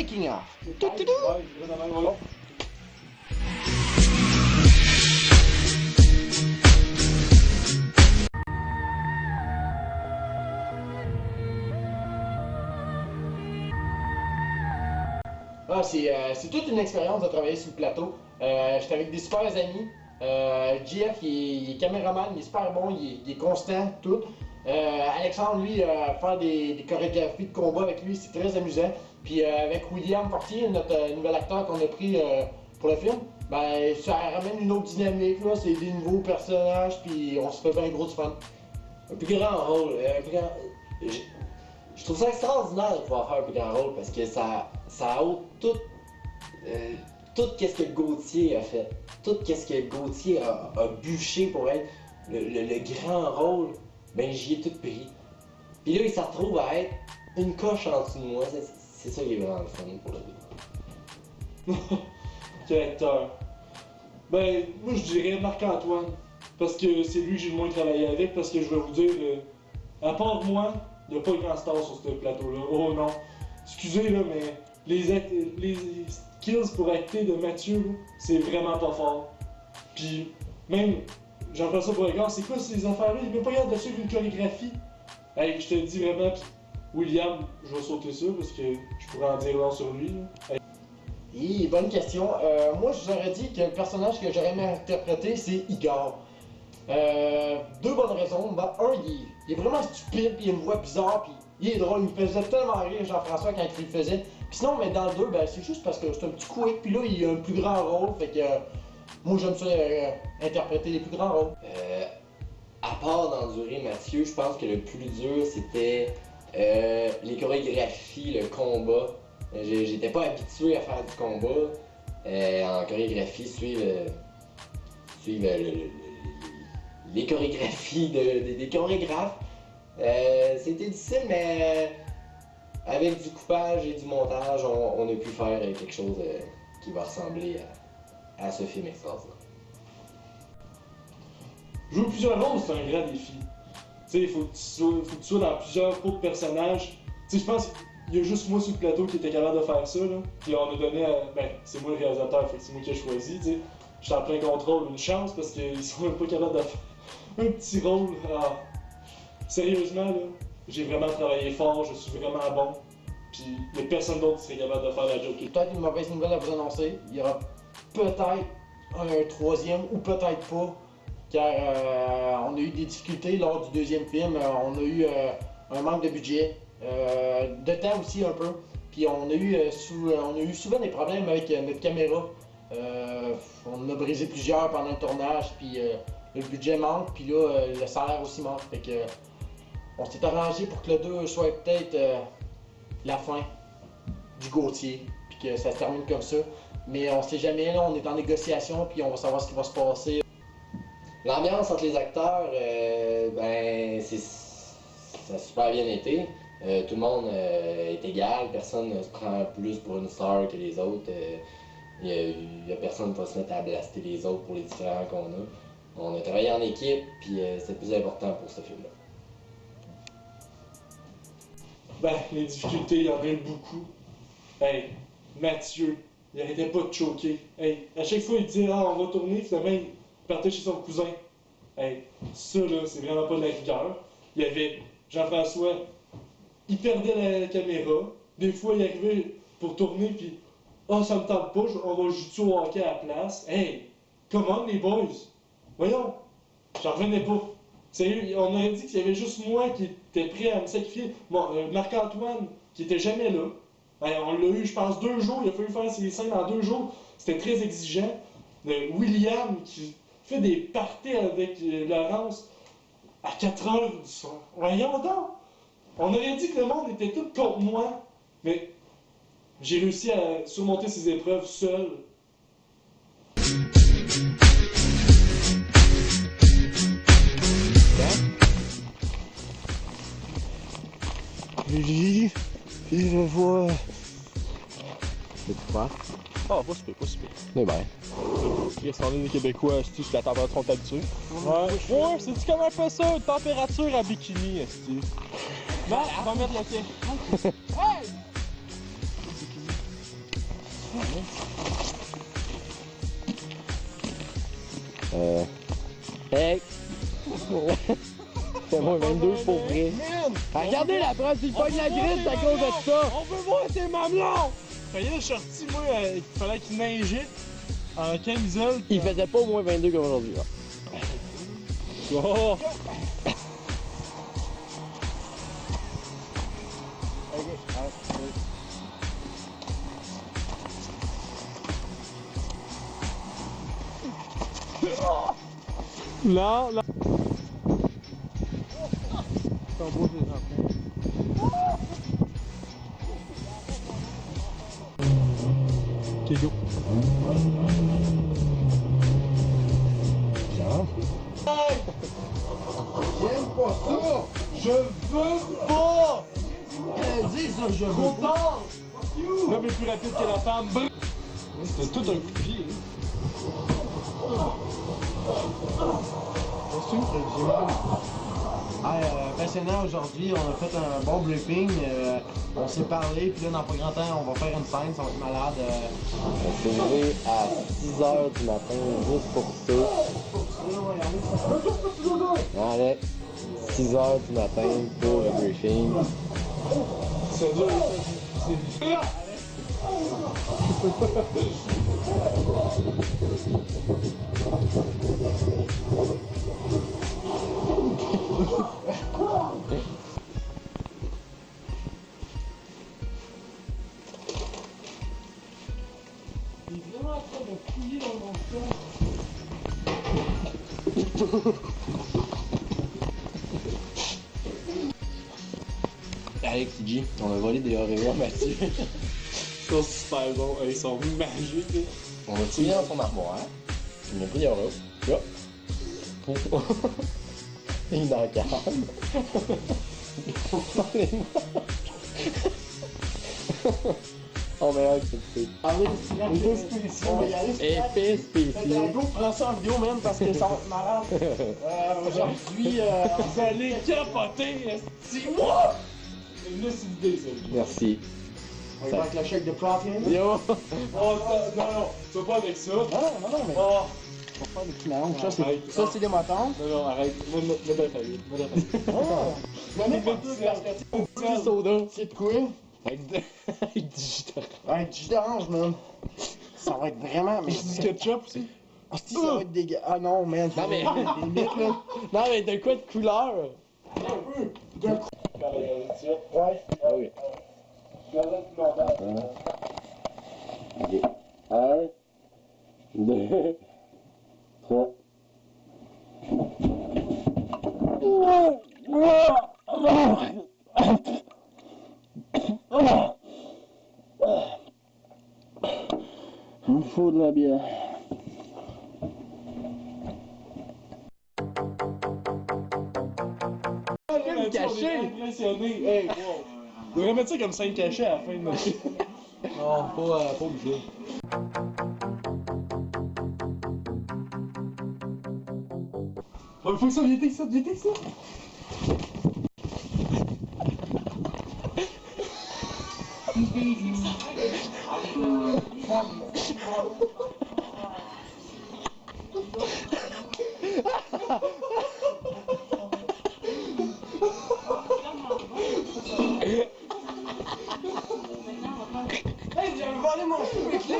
making of. Ah, c'est toute une expérience de travailler sur le plateau. J'étais avec des super amis. JF, il est caméraman, il est super bon, il est constant, tout. Alexandre, lui, faire des chorégraphies de combat avec lui, c'est très amusant. Puis avec William Fortier, notre nouvel acteur qu'on a pris pour le film, ben ça ramène une autre dynamique, là. C'est des nouveaux personnages, puis on se fait bien gros du fun. Un plus grand rôle, je trouve ça extraordinaire de pouvoir faire un plus grand rôle parce que ça ôte tout qu'est-ce que Gauthier a fait. Tout qu'est-ce que Gauthier a bûché pour être le grand rôle, ben j'y ai tout pris. Puis là, il se retrouve à être une coche en dessous de moi. C'est ça qui est vraiment le fun pour le gars. Quel acteur. Ben, moi je dirais Marc-Antoine. Parce que c'est lui que j'ai le moins travaillé avec, parce que je vais vous dire, à part moi, il n'y a pas de grand star sur ce plateau-là. Oh non. Excusez là, mais les skills pour acter de Mathieu, c'est vraiment pas fort. Puis même, Jean-François Beauregard, c'est quoi ces affaires-là? Il n'est même pas capable de suivre une chorégraphie. Hey, je te le dis vraiment, pis William, je vais sauter ça parce que je pourrais en dire long sur lui. Hey. Bonne question. Moi, j'aurais dit que le personnage que j'aurais aimé interpréter, c'est Igor. Deux bonnes raisons. Ben, un, il est vraiment stupide, puis il a une voix bizarre, puis il est drôle. Il me faisait tellement rire, Jean-François, quand il le faisait. Puis sinon, mais dans le 2, ben, c'est juste parce que c'est un petit quick, puis là, il a un plus grand rôle, fait que moi, j'aime ça interpréter les plus grands rôles. À part d'endurer Mathieu, je pense que le plus dur, c'était les chorégraphies, le combat. J'étais pas habitué à faire du combat. En chorégraphie, suivre les chorégraphies des chorégraphes. C'était difficile, mais avec du coupage et du montage, on a pu faire quelque chose qui va ressembler à ce film extraordinaire. Jouer plusieurs rôles, c'est un grand défi. Il faut que tu sois dans plusieurs cours de personnages. Je pense qu'il y a juste moi sur le plateau qui était capable de faire ça. Là. Puis on a donné ben, c'est moi le réalisateur, fait que c'est moi qui ai choisi. J'étais en plein contrôle, une chance, parce qu'ils sont même pas capables de faire un petit rôle. Ah. Sérieusement, là, j'ai vraiment travaillé fort, je suis vraiment bon. Puis il n'y a personne d'autre qui serait capable de faire la joke. Peut-être une mauvaise nouvelle à vous annoncer. Il y aura peut-être un troisième ou peut-être pas. Car on a eu des difficultés lors du deuxième film. On a eu un manque de budget, de temps aussi un peu. Puis on a eu souvent des problèmes avec notre caméra. On a brisé plusieurs pendant le tournage, puis le budget manque, puis là le salaire aussi manque. Fait que on s'est arrangé pour que le 2 soit peut-être la fin du Gauthier, puis que ça se termine comme ça. Mais on sait jamais, là, on est en négociation, puis on va savoir ce qui va se passer. L'ambiance entre les acteurs, ben, ça a super bien été. Tout le monde est égal, personne ne se prend plus pour une star que les autres. Il y a personne qui va se mettre à blaster les autres pour les différents qu'on a. On a travaillé en équipe, puis c'est le plus important pour ce film-là. Ben, les difficultés, il y en a eu beaucoup. Hey, Mathieu, il arrêtait pas de choquer. Hey, à chaque fois, il disait, ah, on va tourner, finalement, il partait chez son cousin. Hey, ça, là, c'est vraiment pas de la rigueur. Il y avait Jean-François, il perdait la caméra. Des fois, il arrivait pour tourner, puis, ah, ça me tente pas, on va jouer au hockey à la place. Hey, comment les boys? Voyons, j'en revenais pas. Sérieux, on aurait dit qu'il y avait juste moi qui était prêt à me sacrifier. Bon, Marc-Antoine, qui était jamais là. Ben, on l'a eu, je pense, 2 jours. Il a fallu faire ses scènes en 2 jours. C'était très exigeant. William, qui fait des parties avec Laurence à 4 heures du soir. Voyons donc! On aurait dit que le monde était tout contre moi. Mais j'ai réussi à surmonter ces épreuves seul. Puis je vois. C'est quoi? Ah, pas super, pas super. Mais ben. Chris, on est des Québécois, esti, la température est habituée. Ouais, c'est-tu comment on fait ça? Une température à bikini, esti. Non, on va mettre le pied. Hey! Hey! C'est moi 22 pour vrai. Regardez la preuve, il pogne la grille à cause de ça! On veut voir tes mamelons! Fait là, je suis sorti, moi, il fallait qu'il neigeait en camisole. Il faisait pas au moins 22 comme aujourd'hui. Là. Oh! Non, là. C'est un beau des enfants. Ok, go. J'aime pas ça! Je veux pas! Dis ça, je veux pas! L'homme est plus rapide que la femme. C'est tout un coup de pied. Passionnant aujourd'hui, on a fait un bon briefing, on s'est parlé, puis là dans pas grand temps on va faire une scène, ça va être malade. On s'est levé à 6h du matin juste pour ça. Allez, 6h du matin pour le briefing. C'est dur, c'est... Il est vraiment en train de fouiller dans mon cœur. Alex et G, on a volé des Oreos à Mathieu. Ils sont super bons, ils sont magiques. On a tiré dans son armoire. Il a pris des Oreos. Là. Il est dans la cave. On va accepter. Épée spécial. On va y aller. Épée spécial. Go, prends ça en vidéo même parce que ça va être malade. Aujourd'hui, Vous allez capoter, esti-moi! C'est une lucidité, ça. Merci. on va avec le chèque de protein. Yo! Oh, non, tu vas pas avec ça. Non, mais Oh, on va faire des finances. Ça, Arrête. ça, c'est des motons. non, arrête. Mets de la famille. Mets de la famille. Je mets pas tout parce que Petit soda. c'est de quoi? Avec du jus d'orange. Ouais, du jus d'orange, man. Ça va être vraiment. Mais Du ketchup aussi. si ça va être dégueu. Ah non, man. Non, mais- Des limites, là. Non, mais de quoi de couleur? Ouais. Ah oui. Ok. 1, 2, 3. Il me faut de la bière. Film caché. Impressionné. Hey, wow. On devrait mettre ça comme 5 cachets à la fin de notre film. Non, pas obligé. Oh, il faut que ça vienne ça, vienne ça. Hey, j'ai volé mon fruit là!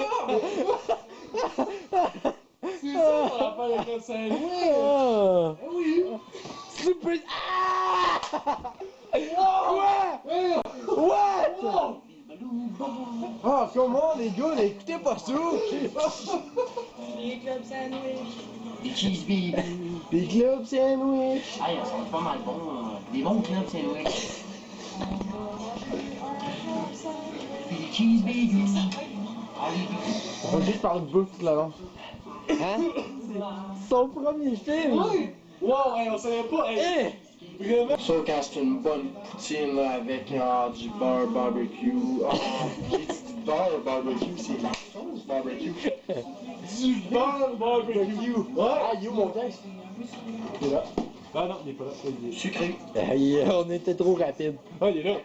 C'est ça qu'on appelle avec le Saint-Louis. Ah! Oui! Super. Ah! What? Ah, comment les gars, écoutez pas ça! Les clubs sandwich. Des cheese beef. Des clubs sandwich! Ah, ils sont pas mal bons. Des bons clubs sandwich. Puis des cheese beef. Ah, les On va juste parler de bouffe toute la long. Hein? Son premier film! Wow, hey, on savait pas. Hey, vraiment. Ça, quand c'est une bonne poutine là, avec du beurre barbecue. J'ai dit du beurre barbecue, c'est la sauce barbecue. Du beurre barbecue. Ah, you mon gars? Il est là. Ah non, il est pas là. Il est... Sucré. Aïe, on était trop rapide. Ah, il est là.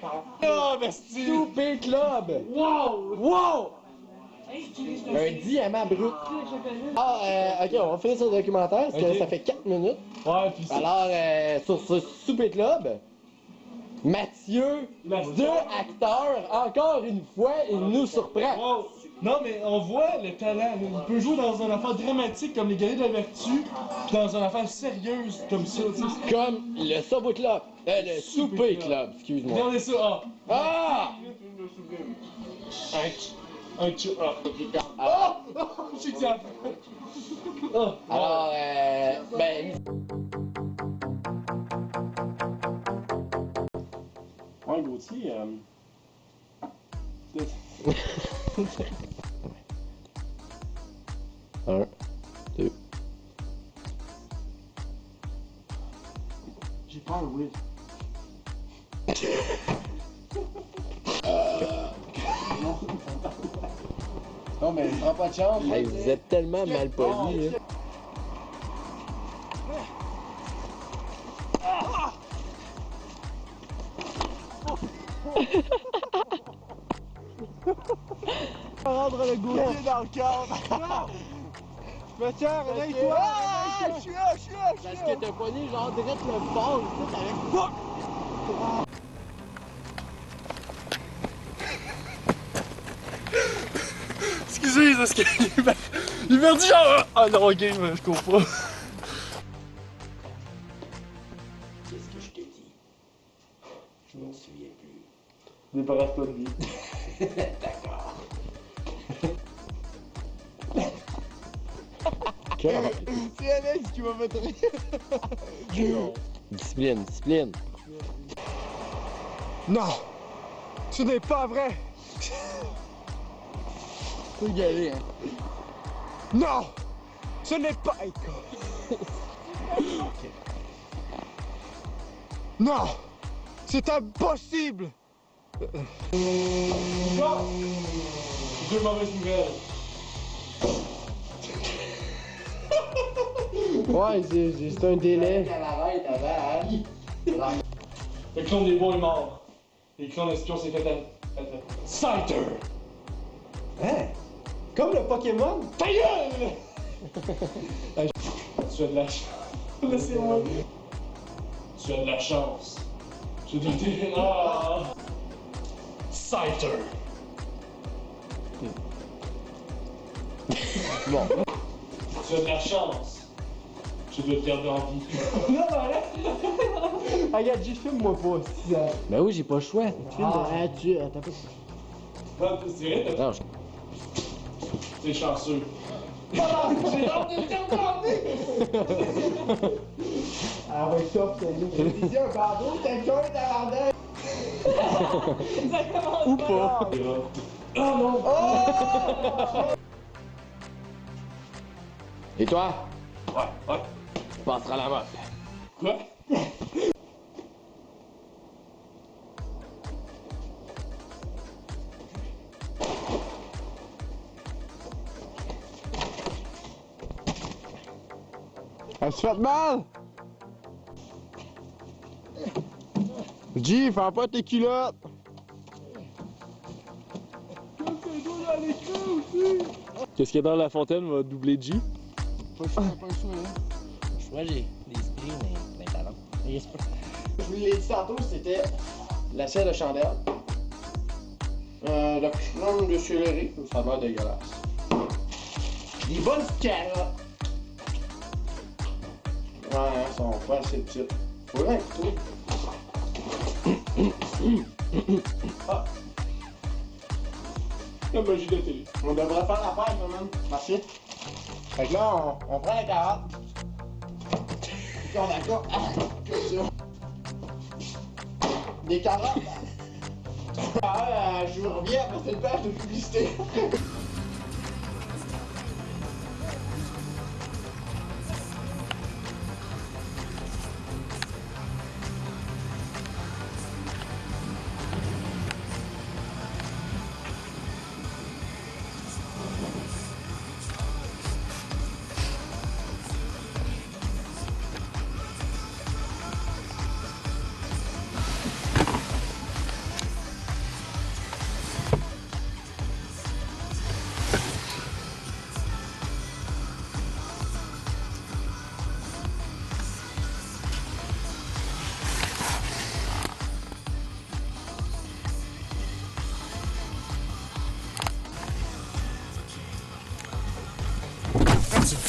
Ah, merci. Souper Club! Wow! Wow! Un diamant brut. Ah, ok, on va finir ce documentaire parce que Ok. ça fait 4 minutes. Ouais, pis c'est. Alors, sur ce Souper Club, Mathieu, Mathieu. 2 acteurs, encore une fois, il nous surprend. Wow. Non, mais on voit le talent. Là. Il peut jouer dans une affaire dramatique comme Les Guerriers de la Vertu, puis dans une affaire sérieuse comme ça, tu sais. Comme le Subway Club, le Souper Club, excuse-moi. Regardez ça, ah! Ah! Un ah! Oh! J'ai dit à oh! Alors, ben, Ouais, Gauthier, un, deux. J'ai peur, Will. non, mais prends pas de chance. Hey, vous êtes tellement mal polis. Hein. Rendre le Gauthier dans le cadre. Mathieu, réveille-toi! Je suis là, je suis là, je suis Parce là! que t'as pogné genre direct le bord, tu sais, avec... Excusez, parce qu'il m'a dit genre... Ah non, game, je comprends pas. Qu'est-ce que je t'ai dit? Je m'en souviens plus. Débarrasse-toi de lui. D'accord. C'est Alex qui m'a fait rire. Discipline, discipline. Non! Ce n'est pas vrai! Faut y aller, hein. Non! Ce n'est pas... Hey, non! C'est impossible! Non! Deux mauvaises nouvelles. Ouais, c'est un délai. arrête avant, hein? Le clone des bois est mort. Et le clone espion s'est fait Scyther! Hein? Comme le Pokémon? Ta gueule! Tu as de la chance. Laissez-moi. Tu as de la chance. Je te dis. Ah! Scyther! Bon. Tu as de la chance. Je dois te garder en vie. Non, arrête! Regarde, juste filme-moi pas, si Ben oui, j'ai pas le choix. T'as pas... Non, c'est vrai, Non, je... t'es chanceux. J'ai hâte de te regarder! Ah ouais, top, c'est lui. J'ai dit un bardeau, quelqu'un t'as Ou pas. Oh non! Et toi? Ouais. Tu passeras la mode. Quoi? Elle se fait mal! G, fais pas tes culottes! Qu'est-ce qu'il y a dans la fontaine va doubler G? Pas le choix, là. Moi, j'ai des esprits, mais talents. Je vous l'ai dit tantôt, c'était la selle de chandelle. Le clone de céleri, ça a l'air dégueulasse. Des bonnes petites carottes. Ouais, elles sont pas assez petites. Faudrait un couteau. Ah, La magie de la télé. on devrait faire la paille quand même. Merci. Fait que là, on prend la carotte. Puis on accorde. Comme ça. Des carottes. Je vous reviens après cette page de publicité.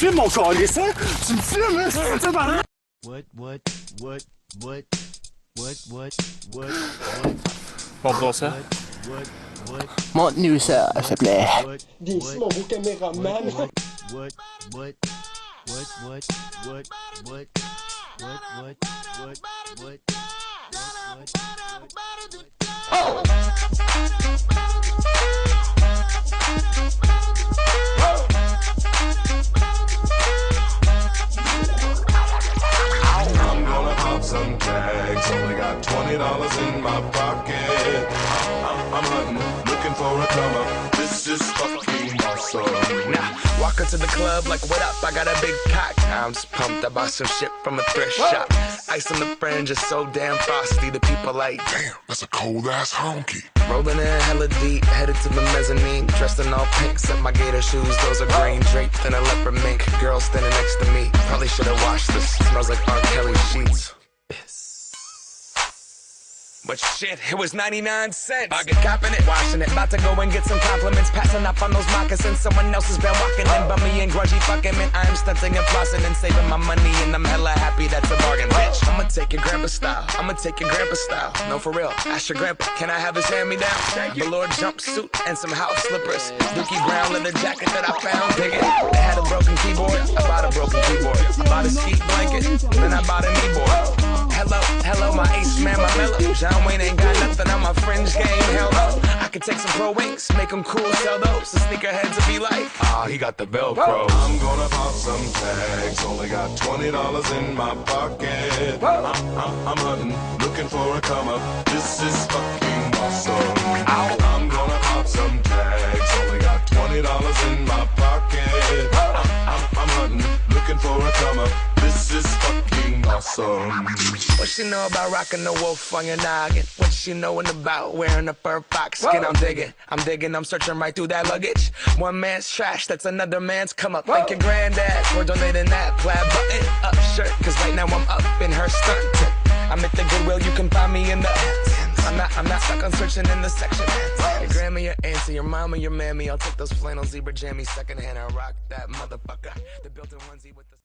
filmes, mon calice, hein? Tu me filmes, hein? C'est pas Bon, bon, ça. Montre-nous ça, s'il te plaît. Viens ici, mon beau caméraman. I'm gonna pop some tags. Only got $20 in my pocket. I'm hunting, looking for a come up. This is fucking awesome. Nah, walk into the club like, what up? I got a big cock. I'm just pumped. I bought some shit from a thrift shop. Ice on the fringe is so damn frosty. The people like, Damn, that's a cold ass honky. rolling in hella deep, headed to the mezzanine. Dressed in all pink, set my gator shoes. Those are green, draped in a leopard mink. Girl standing next to me. Probably should've washed this. Smells like R. Kelly sheets. But shit, it was 99 cents. I get copping it, washing it. About to go and get some compliments. Passing up on those moccasins. Someone else has been walking in. Bummy and grudgy fucking man. I'm stunting and flossing and saving my money. And I'm hella happy that's a bargain, bitch. I'ma take your grandpa style. I'ma take your grandpa style. No, for real. Ask your grandpa, can I have his hand-me-down? Velour jumpsuit and some house slippers. Dookie brown leather jacket that I found. Dig it. They had a broken keyboard. I bought a broken keyboard. I bought a ski blanket. Then I bought a kneeboard. Hello, hello, my ace man, my mellow. John Wayne ain't got nothing on my fringe game, hell no. I could take some pro wings, make them cool, sell those. The sneakerheads will be like, ah, he got the Velcro. I'm gonna pop some tags. Only got $20 in my pocket. I'm hunting, looking for a come up. This is fucking awesome. I'm gonna pop some tags. Only got $20 in my pocket. I'm hunting, looking for a come up. This is fucking awesome. What she know about rocking the wolf on your noggin? What she knowin' about wearing a fur fox skin? I'm digging, I'm searching right through that luggage. One man's trash, that's another man's come up. Thank your granddad for donating that plaid button up shirt. Cause right now I'm up in her skirt. I'm at the Goodwill, you can find me in the I'm not stuck on searching in the section. Your grandma, your auntie, your mama, your mammy. I'll take those flannel zebra jammies secondhand and rock that motherfucker. The built-in onesie with the